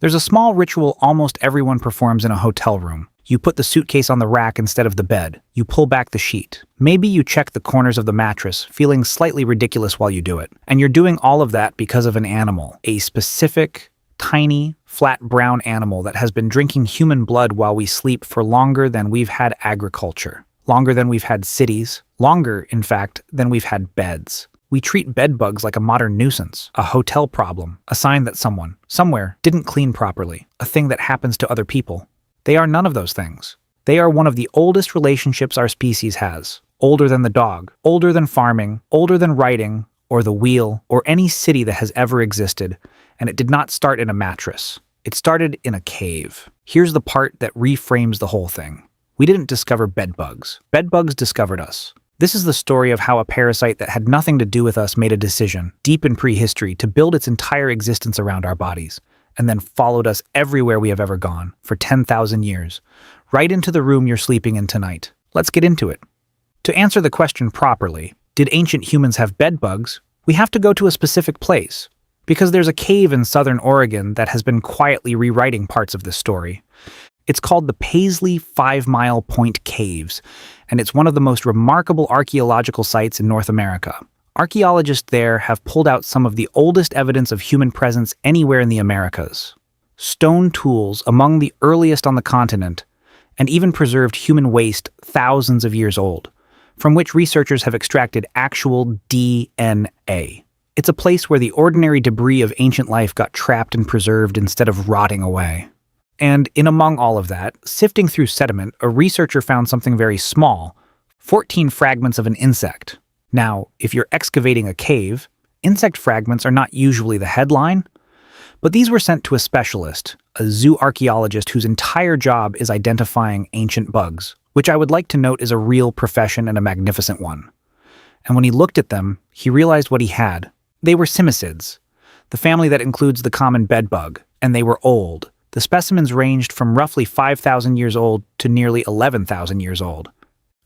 There's a small ritual almost everyone performs in a hotel room. You put the suitcase on the rack instead of the bed. You pull back the sheet. Maybe you check the corners of the mattress, feeling slightly ridiculous while you do it. And you're doing all of that because of an animal, a specific, tiny, flat brown animal that has been drinking human blood while we sleep for longer than we've had agriculture, longer than we've had cities, longer, in fact, than we've had beds. We treat bedbugs like a modern nuisance, a hotel problem, a sign that someone, somewhere, didn't clean properly, a thing that happens to other people. They are none of those things. They are one of the oldest relationships our species has. Older than the dog, older than farming, older than writing, or the wheel, or any city that has ever existed. And it did not start in a mattress. It started in a cave. Here's the part that reframes the whole thing. We didn't discover bedbugs. Bedbugs discovered us. This is the story of how a parasite that had nothing to do with us made a decision, deep in prehistory, to build its entire existence around our bodies, and then followed us everywhere we have ever gone, for 10,000 years, right into the room you're sleeping in tonight. Let's get into it. To answer the question properly, did ancient humans have bedbugs? We have to go to a specific place, because there's a cave in southern Oregon that has been quietly rewriting parts of this story. It's called the Paisley 5 Mile Point Caves, and it's one of the most remarkable archaeological sites in North America. Archaeologists there have pulled out some of the oldest evidence of human presence anywhere in the Americas. Stone tools among the earliest on the continent, and even preserved human waste thousands of years old, from which researchers have extracted actual DNA. It's a place where the ordinary debris of ancient life got trapped and preserved instead of rotting away. And in among all of that, sifting through sediment, a researcher found something very small, 14 fragments of an insect. Now, if you're excavating a cave, insect fragments are not usually the headline, but these were sent to a specialist, a zoo archaeologist whose entire job is identifying ancient bugs, which I would like to note is a real profession and a magnificent one. And when he looked at them, he realized what he had. They were simicids, the family that includes the common bedbug, and they were old. The specimens ranged from roughly 5,000 years old to nearly 11,000 years old.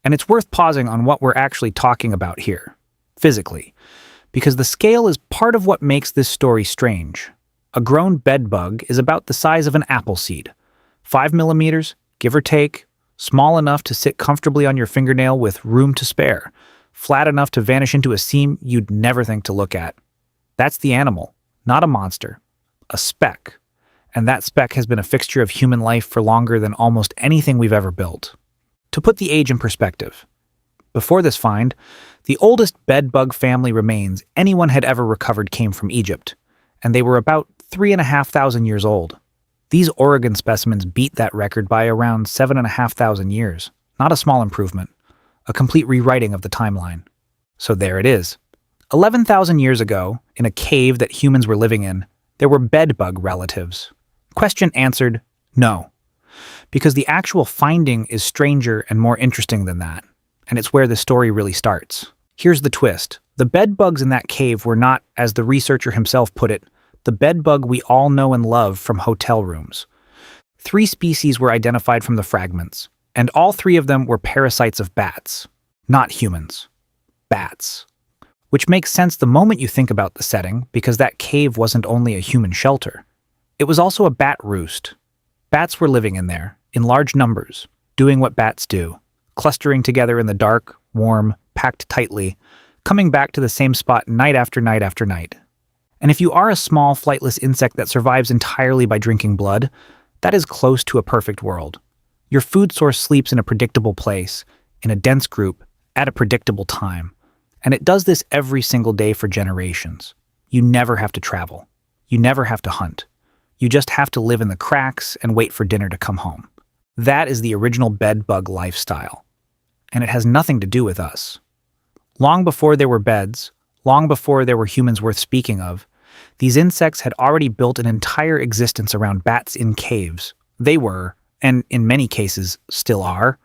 And it's worth pausing on what we're actually talking about here, physically, because the scale is part of what makes this story strange. A grown bedbug is about the size of an apple seed, 5 millimeters, give or take, small enough to sit comfortably on your fingernail with room to spare, flat enough to vanish into a seam you'd never think to look at. That's the animal, not a monster, a speck. And that speck has been a fixture of human life for longer than almost anything we've ever built. To put the age in perspective, before this find, the oldest bedbug family remains anyone had ever recovered came from Egypt, and they were about 3,500 years old. These Oregon specimens beat that record by around 7,500 years, not a small improvement, a complete rewriting of the timeline. So there it is. 11,000 years ago, in a cave that humans were living in, there were bedbug relatives. Question answered, no. Because the actual finding is stranger and more interesting than that, and it's where the story really starts. Here's the twist. The bedbugs in that cave were not, as the researcher himself put it, the bedbug we all know and love from hotel rooms. 3 species were identified from the fragments, and all 3 of them were parasites of bats, not humans. Bats. Which makes sense the moment you think about the setting, because that cave wasn't only a human shelter. It was also a bat roost. Bats were living in there, in large numbers, doing what bats do, clustering together in the dark, warm, packed tightly, coming back to the same spot night after night after night. And if you are a small, flightless insect that survives entirely by drinking blood, that is close to a perfect world. Your food source sleeps in a predictable place, in a dense group, at a predictable time. And it does this every single day for generations. You never have to travel. You never have to hunt. You just have to live in the cracks and wait for dinner to come home. That is the original bedbug lifestyle. And it has nothing to do with us. Long before there were beds, long before there were humans worth speaking of, these insects had already built an entire existence around bats in caves. They were, and in many cases still are,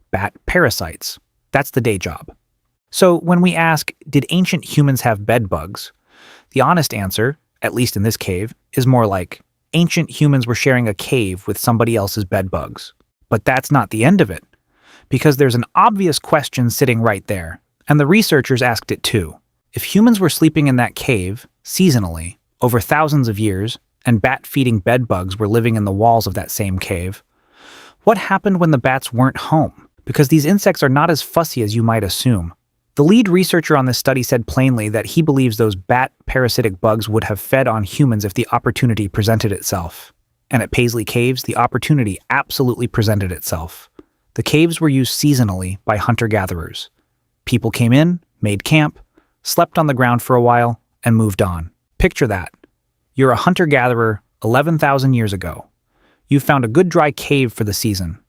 bat parasites. That's the day job. So when we ask, did ancient humans have bedbugs? The honest answer, at least in this cave, is more like, ancient humans were sharing a cave with somebody else's bedbugs. But that's not the end of it, because there's an obvious question sitting right there, and the researchers asked it too. If humans were sleeping in that cave, seasonally, over thousands of years, and bat-feeding bedbugs were living in the walls of that same cave. What happened when the bats weren't home? Because these insects are not as fussy as you might assume. The lead researcher on this study said plainly that he believes those bat-parasitic bugs would have fed on humans if the opportunity presented itself. And at Paisley Caves, the opportunity absolutely presented itself. The caves were used seasonally by hunter-gatherers. People came in, made camp, slept on the ground for a while, and moved on. Picture that. You're a hunter-gatherer 11,000 years ago. You've found a good dry cave for the season.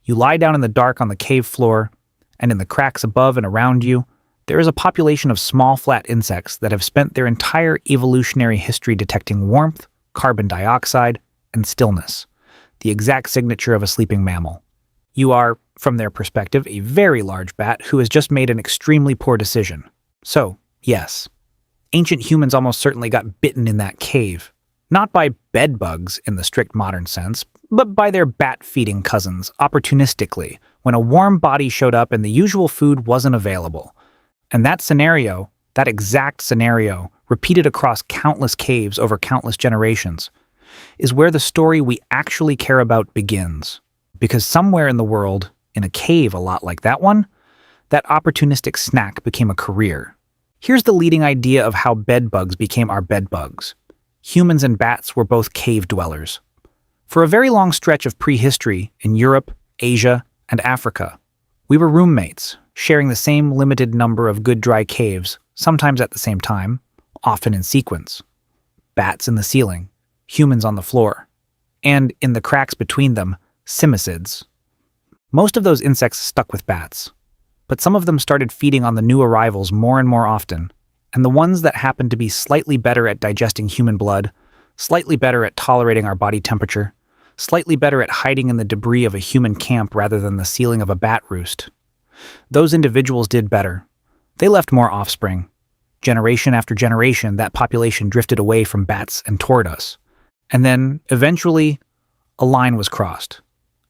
You lie down in the dark on the cave floor, and in the cracks above and around you, there is a population of small flat insects that have spent their entire evolutionary history detecting warmth, carbon dioxide, and stillness, the exact signature of a sleeping mammal. You are, from their perspective, a very large bat who has just made an extremely poor decision. So, yes, ancient humans almost certainly got bitten in that cave. Not by bedbugs in the strict modern sense, but by their bat-feeding cousins, opportunistically, when a warm body showed up and the usual food wasn't available. And that scenario, that exact scenario, repeated across countless caves over countless generations, is where the story we actually care about begins. Because somewhere in the world, in a cave a lot like that one, that opportunistic snack became a career. Here's the leading idea of how bedbugs became our bedbugs. Humans and bats were both cave dwellers. For a very long stretch of prehistory in Europe, Asia, and Africa, we were roommates, sharing the same limited number of good dry caves, sometimes at the same time, often in sequence. Bats in the ceiling, humans on the floor, and in the cracks between them, simicids. Most of those insects stuck with bats, but some of them started feeding on the new arrivals more and more often, and the ones that happened to be slightly better at digesting human blood, slightly better at tolerating our body temperature, slightly better at hiding in the debris of a human camp rather than the ceiling of a bat roost. Those individuals did better. They left more offspring. Generation after generation, that population drifted away from bats and toward us. And then, eventually, a line was crossed.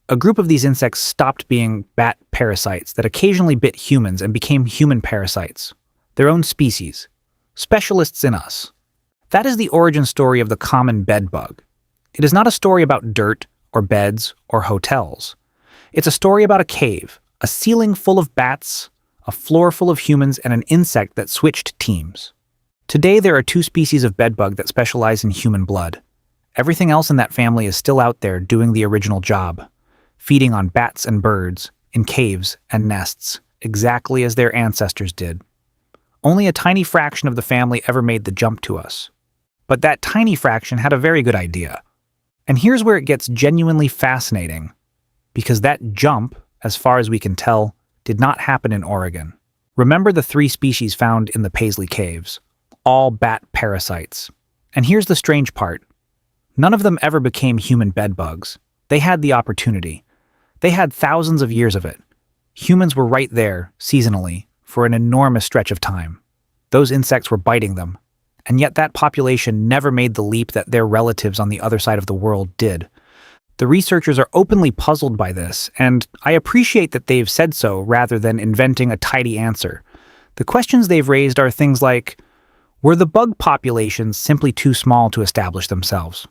A group of these insects stopped being bat parasites that occasionally bit humans and became human parasites, their own species, specialists in us. That is the origin story of the common bedbug. It is not a story about dirt or beds or hotels. It's a story about a cave, a ceiling full of bats, a floor full of humans, and an insect that switched teams. Today there are two species of bedbug that specialize in human blood. Everything else in that family is still out there doing the original job, feeding on bats and birds, in caves and nests, exactly as their ancestors did. Only a tiny fraction of the family ever made the jump to us. But that tiny fraction had a very good idea. And here's where it gets genuinely fascinating, because that jump, as far as we can tell, did not happen in Oregon. Remember the 3 species found in the Paisley Caves, all bat parasites. And here's the strange part. None of them ever became human bedbugs. They had the opportunity. They had thousands of years of it. Humans were right there, seasonally, for an enormous stretch of time. Those insects were biting them. And yet that population never made the leap that their relatives on the other side of the world did. The researchers are openly puzzled by this, and I appreciate that they've said so rather than inventing a tidy answer. The questions they've raised are things like, were the bug populations simply too small to establish themselves?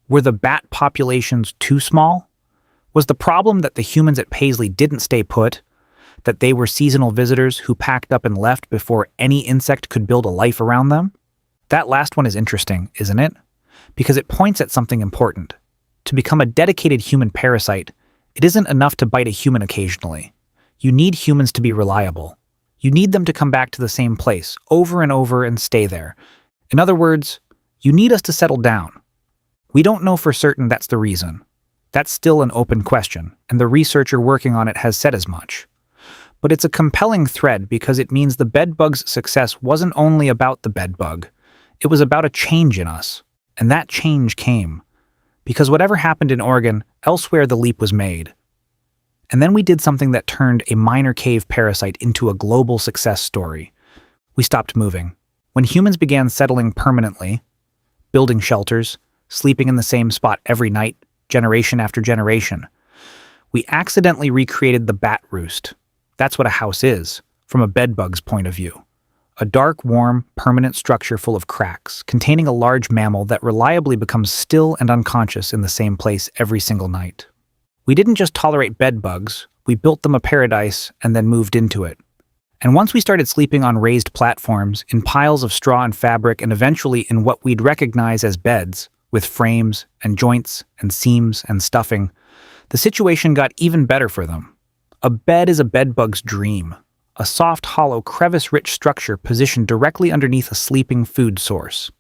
Were the bat populations too small? Was the problem that the humans at Paisley didn't stay put? That they were seasonal visitors who packed up and left before any insect could build a life around them? That last one is interesting, isn't it? Because it points at something important. To become a dedicated human parasite, it isn't enough to bite a human occasionally. You need humans to be reliable. You need them to come back to the same place, over and over, and stay there. In other words, you need us to settle down. We don't know for certain that's the reason. That's still an open question, and the researcher working on it has said as much. But it's a compelling thread because it means the bedbug's success wasn't only about the bedbug. It was about a change in us, and that change came. Because whatever happened in Oregon, elsewhere the leap was made. And then we did something that turned a minor cave parasite into a global success story. We stopped moving. When humans began settling permanently, building shelters, sleeping in the same spot every night, generation after generation, we accidentally recreated the bat roost. That's what a house is, from a bedbug's point of view. a dark, warm, permanent structure full of cracks, containing a large mammal that reliably becomes still and unconscious in the same place every single night. We didn't just tolerate bedbugs, we built them a paradise and then moved into it. And once we started sleeping on raised platforms, in piles of straw and fabric, and eventually in what we'd recognize as beds, with frames and joints and seams and stuffing, the situation got even better for them. A bed is a bedbug's dream, a soft, hollow, crevice-rich structure positioned directly underneath a sleeping food source.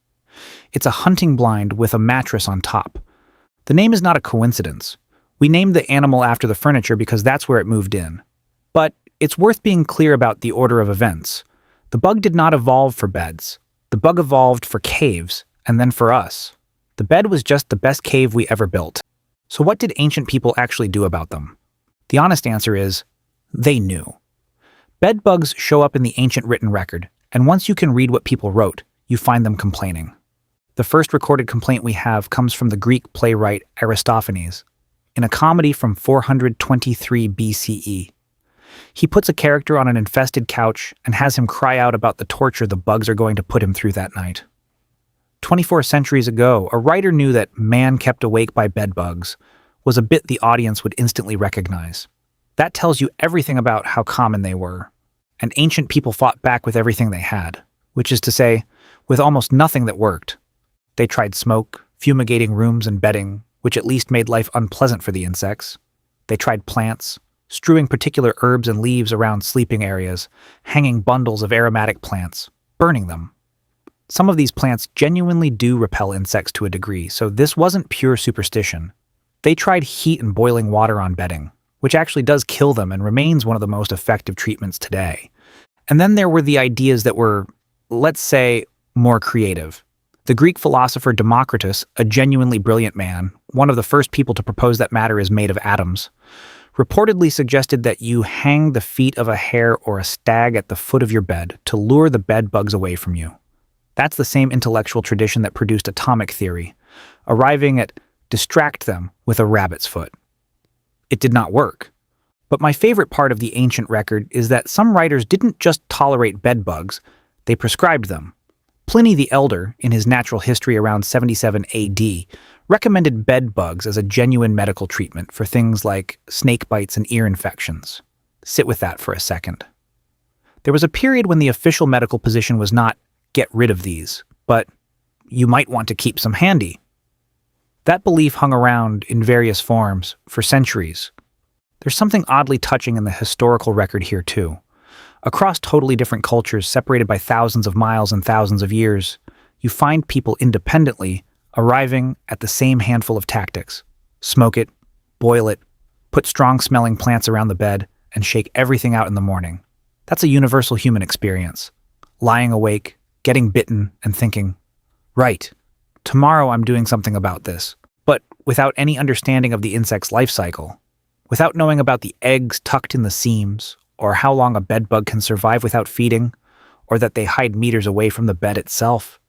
It's a hunting blind with a mattress on top. The name is not a coincidence. We named the animal after the furniture because that's where it moved in. But it's worth being clear about the order of events. The bug did not evolve for beds. The bug evolved for caves, and then for us. The bed was just the best cave we ever built. So what did ancient people actually do about them? The honest answer is, they knew. Bedbugs show up in the ancient written record, and once you can read what people wrote, you find them complaining. The first recorded complaint we have comes from the Greek playwright Aristophanes, in a comedy from 423 BCE. He puts a character on an infested couch and has him cry out about the torture the bugs are going to put him through that night. 24 centuries ago, a writer knew that man kept awake by bedbugs was a bit the audience would instantly recognize. That tells you everything about how common they were. And ancient people fought back with everything they had, which is to say, with almost nothing that worked. They tried smoke, fumigating rooms and bedding, which at least made life unpleasant for the insects. They tried plants, strewing particular herbs and leaves around sleeping areas, hanging bundles of aromatic plants, burning them. Some of these plants genuinely do repel insects to a degree, so this wasn't pure superstition. They tried heat and boiling water on bedding, which actually does kill them and remains one of the most effective treatments today. And then there were the ideas that were, let's say, more creative. The Greek philosopher Democritus, a genuinely brilliant man, one of the first people to propose that matter is made of atoms, reportedly suggested that you hang the feet of a hare or a stag at the foot of your bed to lure the bedbugs away from you. That's the same intellectual tradition that produced atomic theory, arriving at distract them with a rabbit's foot. It did not work. But my favorite part of the ancient record is that some writers didn't just tolerate bedbugs, they prescribed them. Pliny the Elder, in his Natural History around 77 AD, recommended bedbugs as a genuine medical treatment for things like snake bites and ear infections. Sit with that for a second. There was a period when the official medical position was not, get rid of these, but you might want to keep some handy. That belief hung around in various forms for centuries. There's something oddly touching in the historical record here too. Across totally different cultures separated by thousands of miles and thousands of years, you find people independently arriving at the same handful of tactics. Smoke it, boil it, put strong-smelling plants around the bed, and shake everything out in the morning. That's a universal human experience. Lying awake, getting bitten, and thinking, right, tomorrow I'm doing something about this, but without any understanding of the insect's life cycle, without knowing about the eggs tucked in the seams, or how long a bedbug can survive without feeding, or that they hide meters away from the bed itself.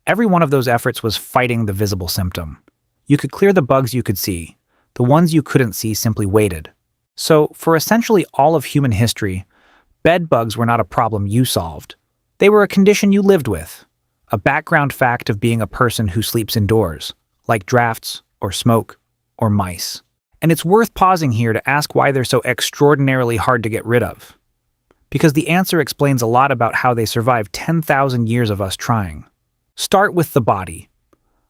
Every one of those efforts was fighting the visible symptom. You could clear the bugs you could see. The ones you couldn't see simply waited. So, for essentially all of human history, bedbugs were not a problem you solved. They were a condition you lived with, a background fact of being a person who sleeps indoors, like drafts, or smoke, or mice. And it's worth pausing here to ask why they're so extraordinarily hard to get rid of. Because the answer explains a lot about how they survived 10,000 years of us trying. Start with the body.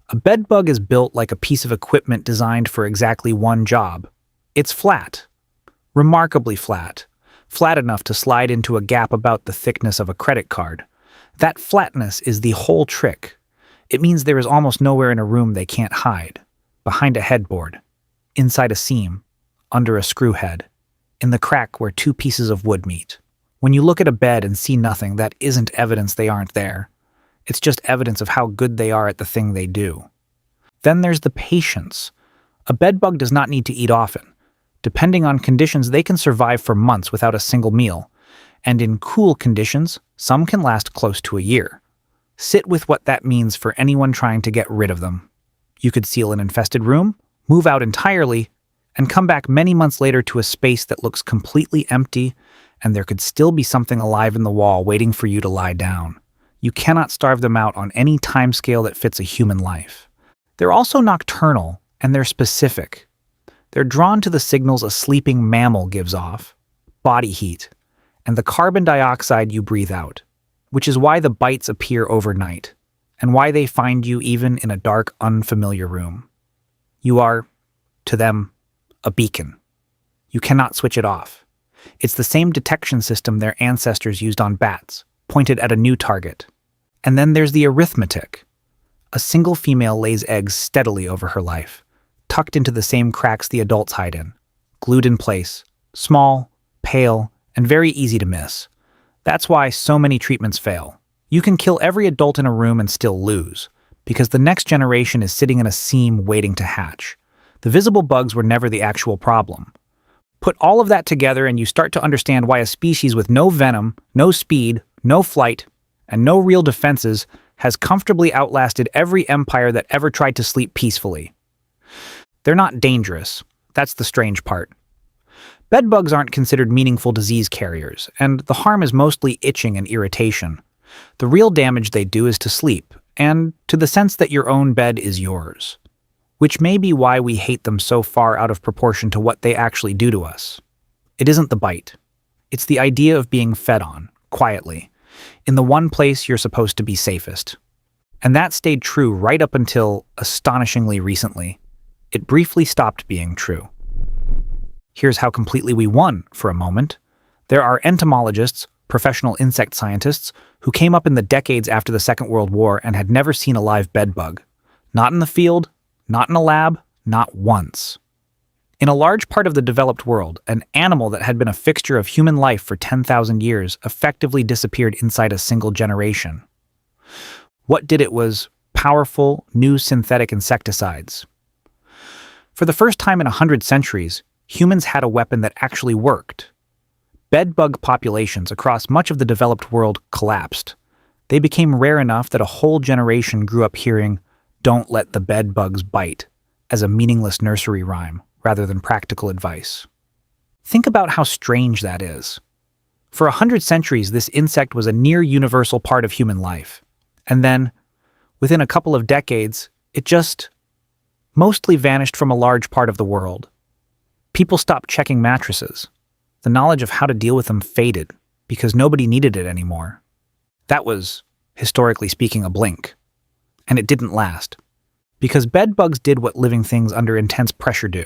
A bedbug is built like a piece of equipment designed for exactly one job. It's flat. Remarkably flat. Flat enough to slide into a gap about the thickness of a credit card. That flatness is the whole trick. It means there is almost nowhere in a room they can't hide. Behind a headboard. Inside a seam, under a screw head, in the crack where two pieces of wood meet. When you look at a bed and see nothing, that isn't evidence they aren't there. It's just evidence of how good they are at the thing they do. Then there's the patience. A bedbug does not need to eat often. Depending on conditions, they can survive for months without a single meal. And in cool conditions, some can last close to a year. Sit with what that means for anyone trying to get rid of them. You could seal an infested room, move out entirely, and come back many months later to a space that looks completely empty and there could still be something alive in the wall waiting for you to lie down. You cannot starve them out on any timescale that fits a human life. They're also nocturnal, and they're specific. They're drawn to the signals a sleeping mammal gives off, body heat, and the carbon dioxide you breathe out, which is why the bites appear overnight, and why they find you even in a dark, unfamiliar room. You are, to them, a beacon. You cannot switch it off. It's the same detection system their ancestors used on bats, pointed at a new target. And then there's the arithmetic. A single female lays eggs steadily over her life, tucked into the same cracks the adults hide in, glued in place, small, pale, and very easy to miss. That's why so many treatments fail. You can kill every adult in a room and still lose, because the next generation is sitting in a seam waiting to hatch. The visible bugs were never the actual problem. Put all of that together and you start to understand why a species with no venom, no speed, no flight, and no real defenses has comfortably outlasted every empire that ever tried to sleep peacefully. They're not dangerous. That's the strange part. Bedbugs aren't considered meaningful disease carriers, and the harm is mostly itching and irritation. The real damage they do is to sleep, and to the sense that your own bed is yours. Which may be why we hate them so far out of proportion to what they actually do to us. It isn't the bite. It's the idea of being fed on, quietly, in the one place you're supposed to be safest. And that stayed true right up until, astonishingly recently, it briefly stopped being true. Here's how completely we won for a moment. There are entomologists, professional insect scientists, who came up in the decades after the Second World War and had never seen a live bedbug. Not in the field, not in a lab, not once. In a large part of the developed world, an animal that had been a fixture of human life for 10,000 years effectively disappeared inside a single generation. What did it was powerful, new synthetic insecticides. For the first time in 100 centuries, humans had a weapon that actually worked. Bedbug populations across much of the developed world collapsed. They became rare enough that a whole generation grew up hearing, "Don't let the bedbugs bite," as a meaningless nursery rhyme, rather than practical advice. Think about how strange that is. For 100 centuries, this insect was a near-universal part of human life. And then, within a couple of decades, it just mostly vanished from a large part of the world. People stopped checking mattresses. The knowledge of how to deal with them faded, because nobody needed it anymore. That was, historically speaking, a blink. And it didn't last. Because bedbugs did what living things under intense pressure do.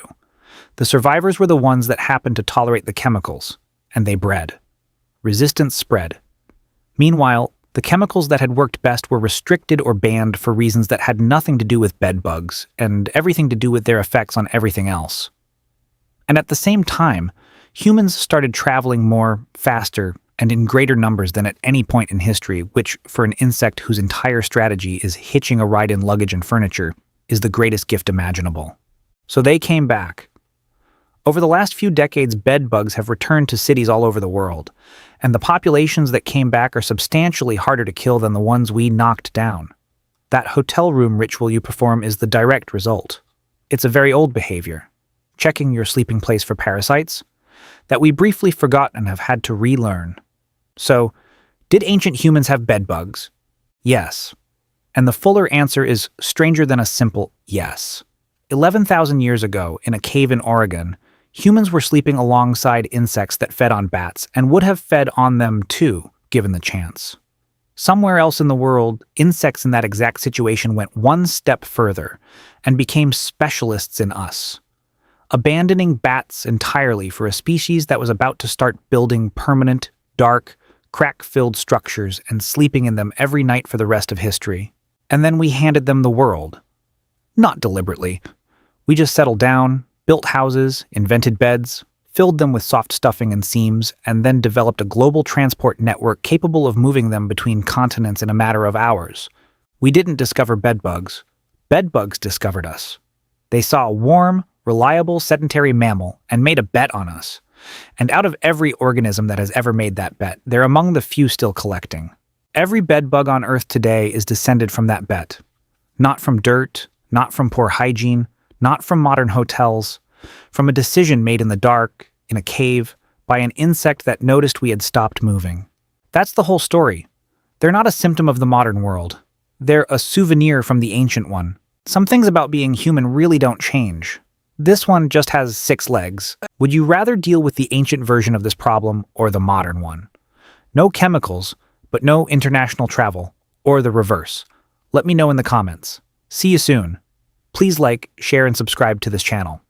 The survivors were the ones that happened to tolerate the chemicals, and they bred. Resistance spread. Meanwhile, the chemicals that had worked best were restricted or banned for reasons that had nothing to do with bedbugs, and everything to do with their effects on everything else. And at the same time, humans started traveling more, faster, and in greater numbers than at any point in history, which, for an insect whose entire strategy is hitching a ride in luggage and furniture, is the greatest gift imaginable. So they came back. Over the last few decades, bedbugs have returned to cities all over the world, and the populations that came back are substantially harder to kill than the ones we knocked down. That hotel room ritual you perform is the direct result. It's a very old behavior, checking your sleeping place for parasites, that we briefly forgot and have had to relearn. So, did ancient humans have bedbugs? Yes. And the fuller answer is stranger than a simple yes. 11,000 years ago, in a cave in Oregon, humans were sleeping alongside insects that fed on bats and would have fed on them too, given the chance. Somewhere else in the world, insects in that exact situation went one step further and became specialists in us, abandoning bats entirely for a species that was about to start building permanent, dark, crack-filled structures and sleeping in them every night for the rest of history. And then we handed them the world. Not deliberately. We just settled down, built houses, invented beds, filled them with soft stuffing and seams, and then developed a global transport network capable of moving them between continents in a matter of hours. We didn't discover bedbugs. Bedbugs discovered us. They saw a warm, reliable, sedentary mammal and made a bet on us. And out of every organism that has ever made that bet, they're among the few still collecting. Every bedbug on Earth today is descended from that bet. Not from dirt, not from poor hygiene, not from modern hotels, from a decision made in the dark, in a cave, by an insect that noticed we had stopped moving. That's the whole story. They're not a symptom of the modern world. They're a souvenir from the ancient one. Some things about being human really don't change. This one just has 6 legs. Would you rather deal with the ancient version of this problem or the modern one? No chemicals, but no international travel, or the reverse. Let me know in the comments. See you soon. Please like, share, and subscribe to this channel.